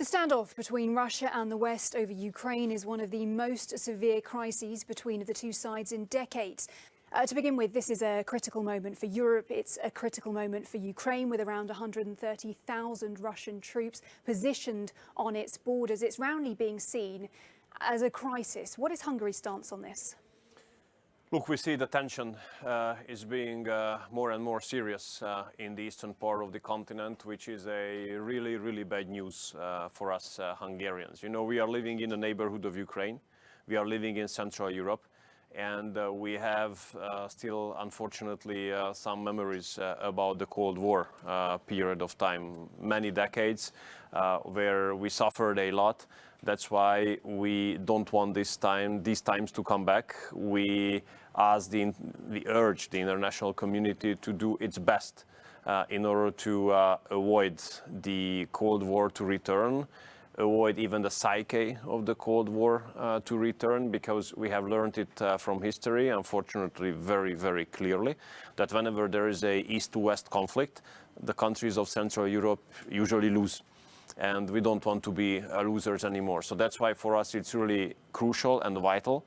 The standoff between Russia and the West over Ukraine is one of the most severe crises between the two sides in decades. To begin with, this is a critical moment for Europe. It's a critical moment for Ukraine, with around 130,000 Russian troops positioned on its borders. It's roundly being seen as a crisis. What is Hungary's stance on this? Look, we see the tension is being more and more serious in the eastern part of the continent, which is a really bad news for us Hungarians. You know, we are living in the neighborhood of Ukraine. We are living in Central Europe. And we have still, unfortunately, some memories about the Cold War period of time, many decades, where we suffered a lot. That's why we don't want these times to come back. We urge the international community to do its best in order to avoid the Cold War to return, avoid even the psyche of the Cold War to return, because we have learned it from history, unfortunately, very clearly, that whenever there is a East-to-West conflict, the countries of Central Europe usually lose. And we don't want to be losers anymore. So that's why for us it's really crucial and vital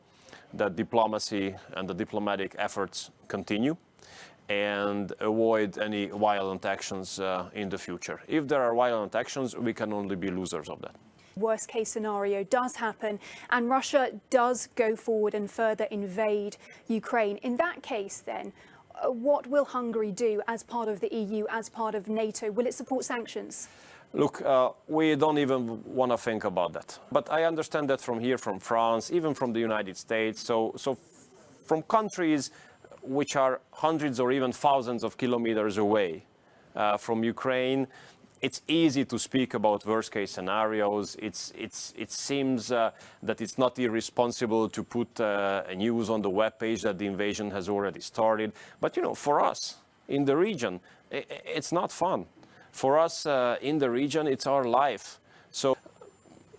that diplomacy and the diplomatic efforts continue and avoid any violent actions in the future. If there are violent actions, we can only be losers of that. Worst case scenario does happen and Russia does go forward and further invade Ukraine. In that case, then, what will Hungary do as part of the EU, as part of NATO? Will it support sanctions? Look, we don't even want to think about that. But I understand that from here, from France, even from the United States, so from countries which are hundreds or even thousands of kilometers away from Ukraine, it's easy to speak about worst-case scenarios. It seems that it's not irresponsible to put news on the webpage that the invasion has already started. But, you know, for us in the region, it's not fun. For us in the region, it's our life. So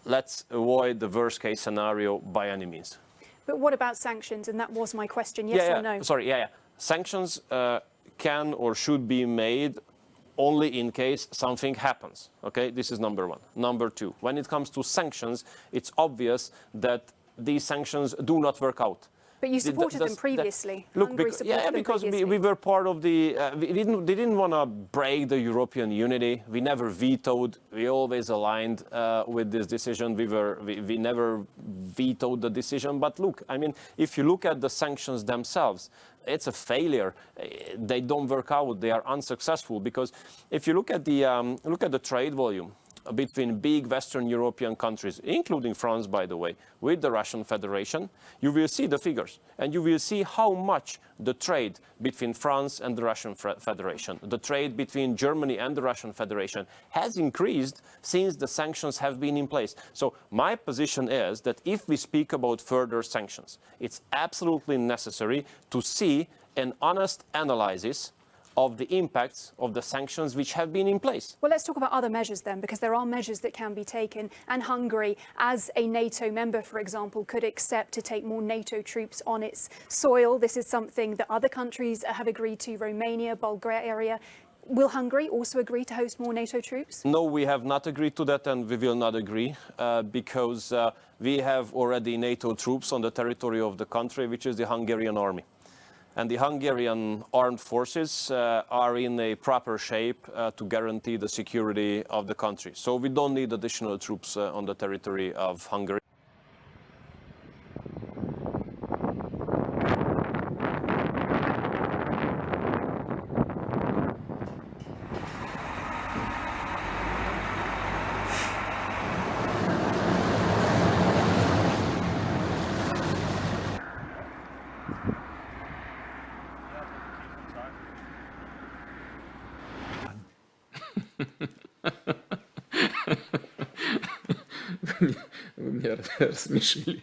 let's avoid the worst-case scenario by any means. But what about sanctions? And that was my question, yes or no? Sorry, Sanctions can or should be made only in case something happens. Okay, this is number one. Number two, when it comes to sanctions, it's obvious that these sanctions do not work out. But you supported them previously. Look, because we were part of the. We didn't want to break the European unity. We never vetoed. We always aligned with this decision. We never vetoed the decision. But look, I mean, if you look at the sanctions themselves, it's a failure. They don't work out. They are unsuccessful, because if you look at the trade volume between big Western European countries, including France, by the way, with the Russian Federation, you will see the figures. And you will see how much the trade between France and the Russian Federation, the trade between Germany and the Russian Federation, has increased since the sanctions have been in place. So my position is that if we speak about further sanctions, it's absolutely necessary to see an honest analysis of the impacts of the sanctions which have been in place. Well, let's talk about other measures then, because there are measures that can be taken, and Hungary, as a NATO member, for example, could accept to take more NATO troops on its soil. This is something that other countries have agreed to, Romania, Bulgaria. Will Hungary also agree to host more NATO troops? No, we have not agreed to that, and we will not agree, because we have already NATO troops on the territory of the country, which is the Hungarian army. And the Hungarian armed forces are in a proper shape to guarantee the security of the country. So we don't need additional troops on the territory of Hungary. Вы меня рассмешили.